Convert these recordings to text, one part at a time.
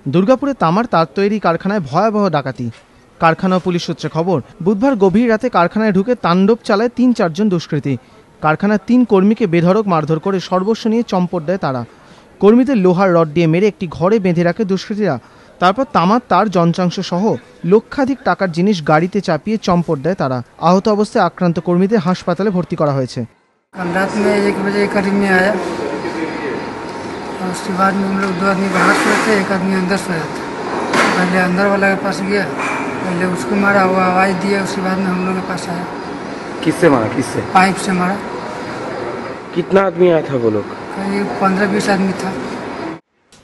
দুর্গাপুরে তামার তার তৈরি কারখানায় ভয়াবহ ডাকাতি। কারখানা ও পুলিশ সূত্রে খবর, বুধবার গভীর রাতে কারখানায় ঢুকে তাণ্ডব চালায় ৩-৪ জন দুষ্কৃতী। কারখানার ৩ কর্মীকে বেধড়ক মারধর করে সর্বস্ব নিয়ে চম্পট দেয় তারা। কর্মীদের লোহার রড দিয়ে মেরে একটি ঘরে বেঁধে রাখে দুষ্কৃতীরা। তারপর তামার তার যন্ত্রাংশ সহ লক্ষাধিক টাকার জিনিস গাড়িতে চাপিয়ে চম্পট দেয় তারা। আহত অবস্থায় আক্রান্ত কর্মীদের হাসপাতালে ভর্তি করা হয়েছে। रात में 1 बजे करीब में आया और उसके बाद में हम लोग 2 आदमी बाहर सोए थे, 1 आदमी अंदर सोया था। पहले अंदर वाला के पास गया, पहले उसको मारा, वो आवाज़ दिया, उसके बाद में हम लोग के पास आया। किससे मारा? किससे? पाइप से मारा। कितना आदमी आया था वो लोग? करीब 15-20 आदमी था।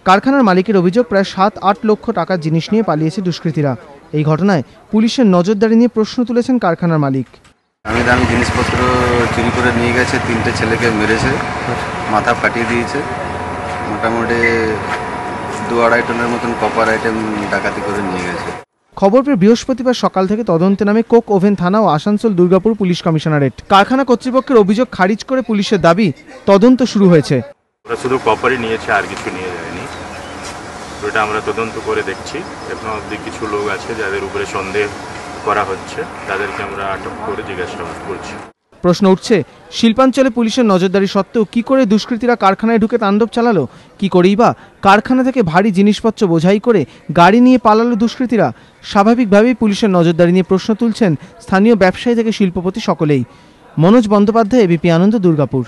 কারখানার মালিকের অভিযোগ, প্রায় 7-8 লক্ষ টাকার জিনিস নিয়ে পালিয়েছে দুষ্কৃতীরা। এই ঘটনায় পুলিশের নজরদারি নিয়ে প্রশ্ন তুলেছেন কারখানার মালিক। আমি দামি জিনিসপত্র চুরি করে নিয়ে গেছে, 3টে ছেলেকে মেরেছে, মাথা ফাটিয়ে দিয়েছে। মোটামুটি 2-2.5 টনের মতন কপার আইটেম ডাকাতি করে নিয়ে গেছে। খবর পেয়ে বৃহস্পতিবার সকাল থেকে তদন্তে নামে কোক ওভেন থানা ও আসানসোল দুর্গাপুর পুলিশ কমিশনারেট। কারখানা কর্তৃপক্ষের অভিযোগ খারিজ করে পুলিশের দাবি, তদন্ত শুরু হয়েছে। ওরা শুধু কপারই নিয়েছে, আর কিছু নিয়ে যায়নি। ওটা আমরা তদন্ত করে দেখছি। এখনো অবধি কিছু লোক আছে যাদের উপরে সন্দেহ করা হচ্ছে, তাদেরকে আমরা আটক করে জিজ্ঞাসাবাদ করছি। প্রশ্ন উঠছে, শিল্পাঞ্চলে পুলিশের নজরদারি সত্ত্বেও কি করে দুষ্কৃতীরা কারখানায় ঢুকে তাণ্ডব চালালো? কি করেই বা কারখানা থেকে ভারী জিনিসপত্র বোঝাই করে গাড়ি নিয়ে পালালো দুষ্কৃতীরা? স্বাভাবিকভাবেই পুলিশের নজরদারি নিয়ে প্রশ্ন তুলছেন স্থানীয় ব্যবসায়ী থেকে শিল্পপতি সকলেই। মনোজ বন্দ্যোপাধ্যায়, এবিপি আনন্দ, দুর্গাপুর।